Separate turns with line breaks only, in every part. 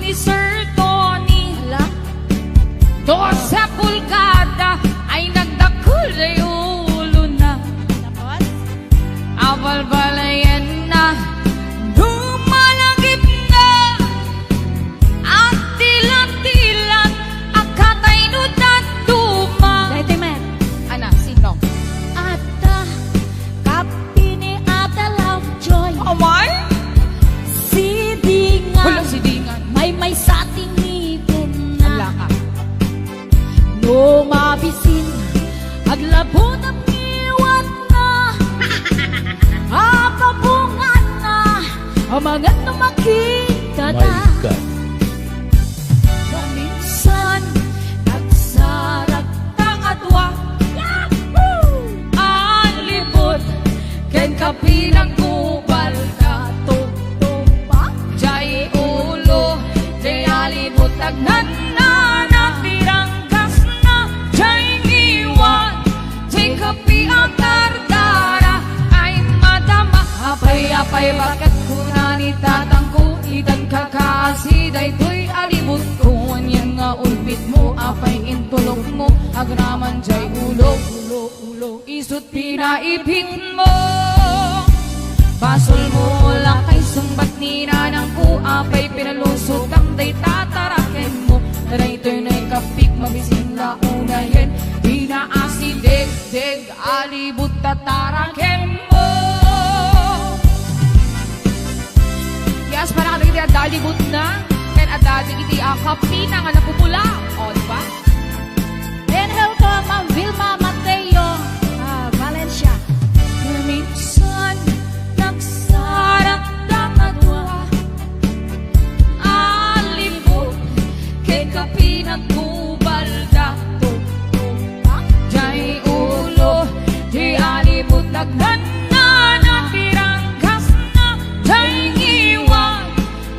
ni Sir Tony.
Hala?
To sa pulgada ay nagdakul ay ulo na.
Tapos?
Abalbalayan na, dumalagip na, at tilat-tilat akatay nutat duma.
Dahil men.
Ana, sino?
Ata, kapi ni Ata Lovejoy.
Amay?
Si Dingan.
Wala si Dingan.
May sa ating ngipin na.
Wala ka.
No mabisin, aglabo ng iwan na. Apabungan na, amangat na makita na.
My God.
Nung minsan, nagsarag takadwa. Yahoo!
Alibot, ken kapilang kubal ka
Tumpa?
jay ulo, jay alibot agnan na natirangkas na, jay ngiwan, jay kapi ang dardara ay madama. Apay-apay bakit kunani tatangko itan kakasi daytoy alibot ko anyang nga ulbit mo apay intulog mo agraman jay ulo ulo ulo isut pinaipit mo. Basol mo lakay sumbat ni nanang ko apay pinalusog ang day tatarakin mo. Daytoy na'y kapik mabisin na unayin di na asideg-deg alibot tatarakin mo. Yes, para ka naging adalibot na ken adadi iti akapi na nga napupula. O, diba?
And hello to Ma'am Vilma Mateo, Valencia.
Minsan nagsarap damadwa alibot ken kapi nagkubal dato jay ulo di alibot daghan na natirangkas na jay ngiwan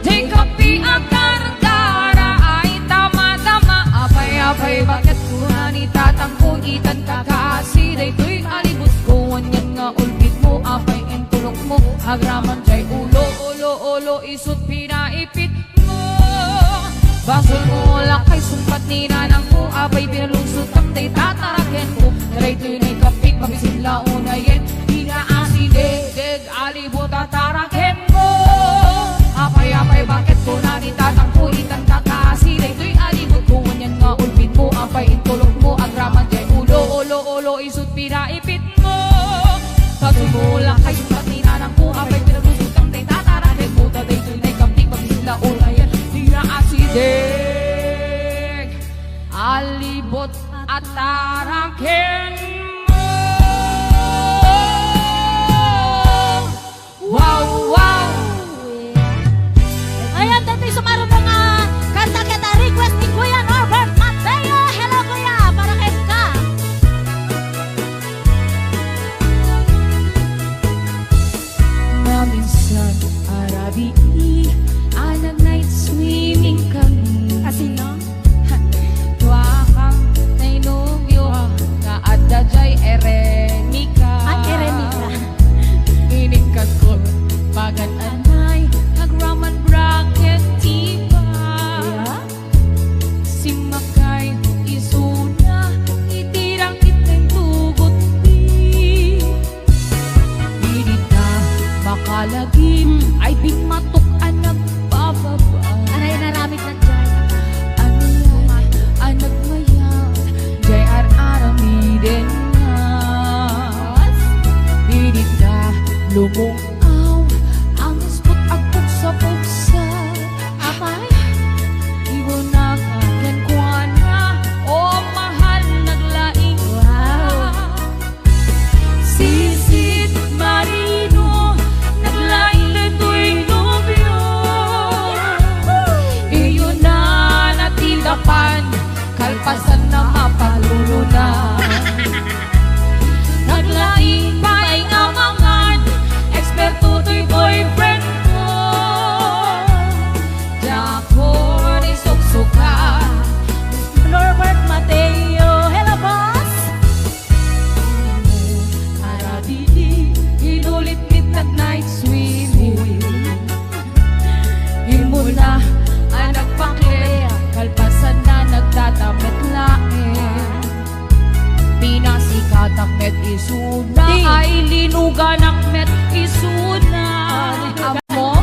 jay kapi ang dardara ay tama-tama. Apay-apay bakit kunani tatangkong itan kakasi daytoy alibot ko anyan nga ulbit mo apay intulok mo agraman jay ulo ulo ulo isut pinaipit mo. Basol mo lakay sumpat ni nanang ko apay pinalusot ang day tatarakin ko daytoy na'y kapik mabisin launayin di na asideg-deg alibot tatarakin mo. Apay-apay bakit kunani tatangko itan kakasi daytoy alibot ko anyan nga ulbit mo apay intulok mo agraman jay ulo ulo ulo isut pinaipit mo. Basol mo lakay sumpat ni nanang ko apay pinalusot ang day tatarakin ko daytoy na'y kapik mabisin launayin di na asideg alibot at tarakin mo. Wow, wow, Nakmet isuna
Di.
ay linuga nakmet isuna. Amo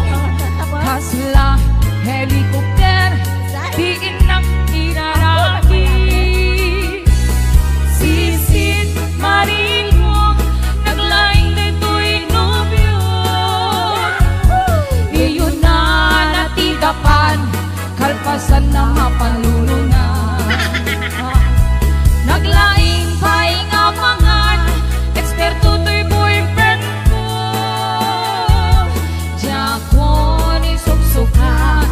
hasla helikopter diin ng inaraki. Sisid marino naglaing dito'y nobyo. Iyon na natigapan kalpasan na mapanlulunan. Naglaing paing amangan eksperto to'y boyfriend ko. Diya ko ni suksukan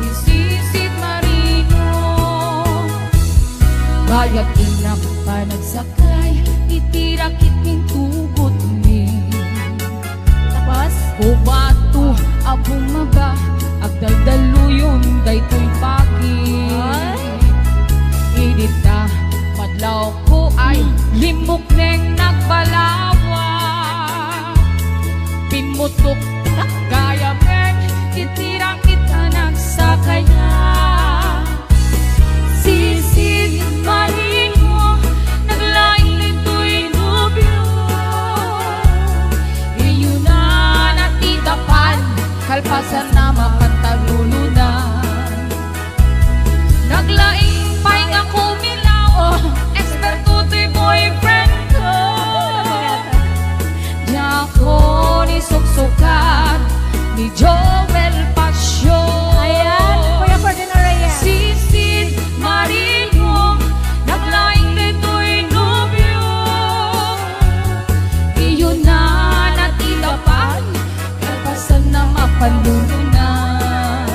isisid marino. Bayag inang panagsakay itirakit min tugot mi.
Tapos,
Kubato abong maga agdaldaluyon daytoy pagi. Idita madlaw ko ay limok neng nagbalawa. Pimutok gaya men itirang kita nagsakaya. Sisid marino naglaing nito'y nobyo. Iyon na natitapan kalpasan na mapantalulunan. Naglaing paing ako milaw eksperto to'y boyfriend ko. Diya ko ni suksukan ni Joel Pasyo.
ayan, Kuya Ferdinand Reyes.
Sisid marino naglaing nito'y nobyo. Iyon na natilapan kalpasan na mapanlulunan.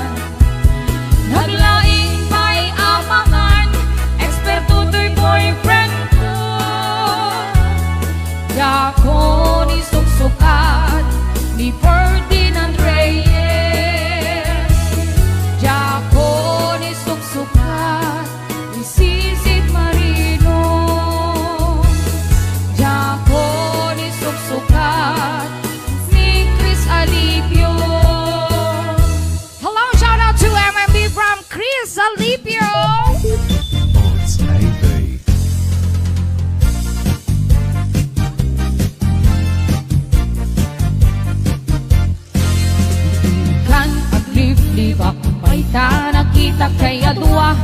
Naglaing pa'y amangan eksperto to'y boyfriend ko. Diya ko ni suksukan ni Ferdinand Reyes. Diya ko ni suksukan ni Sisid Marino. Diya ko ni suksukan ni Chris Alipio. Hello, shout out to MMB from Chris Alipio.
Bots TV.
Kan aglib-lib may ta nakita kay adwa.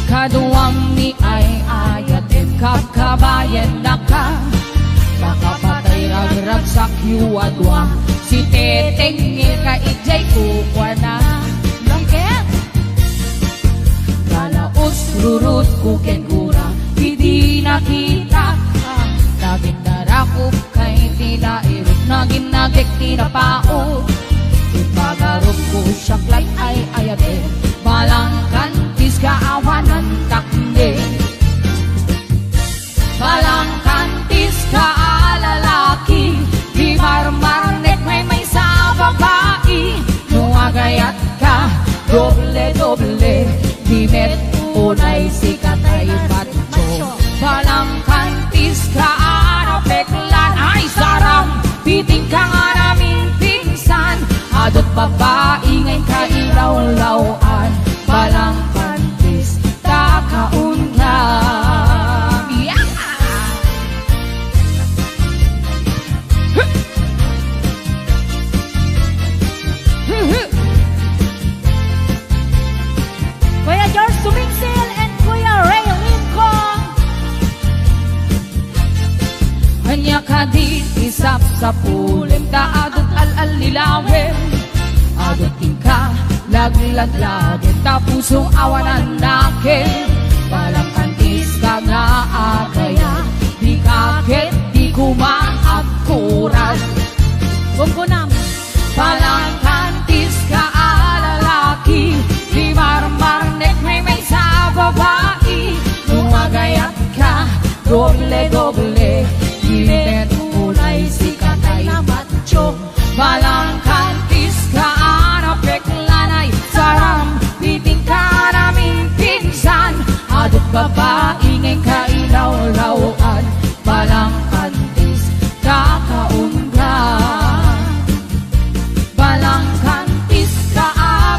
Kaduwang ni ay ayat kapkabayan na ka. Makapatay ragrag sa kiwadwa. Si Teteng ni ka ijay kukwa na.
Langket.
Kalaos rurut kuken kura hindi nakita. Naging narakop kay tila irot. Naging nagek tinapaot. Ipagarup ko syaklay ay ayabe. Balang kantis kaawanan takne. Balang kantis kaalalaki. Di marmarnek may sa babae. Nuagayat ka doble-doble. Di met unay sikat ay macho. Balang kantis kaanapeklan ay sarang. Piting ka nga namin pinsan. Adot babae ngayon kailaw-lawan. Balang kantis takaunam. Yeah!
Kuya George Sumingsil and Kuya Ray Lincoln.
Hanya ka di isap sa pulim ka adot al-al nilawin. Adot ka laglag-lagin ta pusong awanan nakin. Balang kantis ka nga akaya. Di kakit di kumaagkuran.
Gunggunam.
Balang kantis ka alalaki. Di marmarnek may sa babae. Numagayat ka doble-doble. Inet ulay sikat ay macho. Balang kantis ka anapeklanay. Sarang piting ka namin pinsan. Adot babae ngay kailaw-lawan. Balang kantis kakaunggan. Balang kantis ka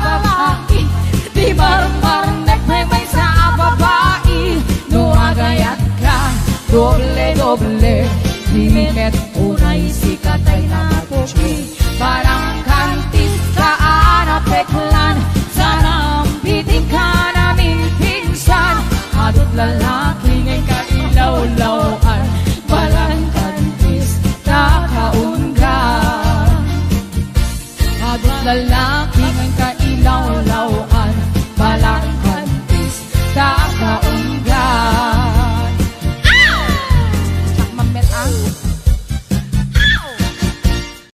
babae. Di marmarnek may sa babae. Nuagayat ka doble-doble. Himit, unay sikat ay napupi. Parang kantis ka anapeklan. Sana piting ka namin pinsan. Adot lalaki ngay kailaw-lawan. Parang kantis, takaon ka. Adot lalaki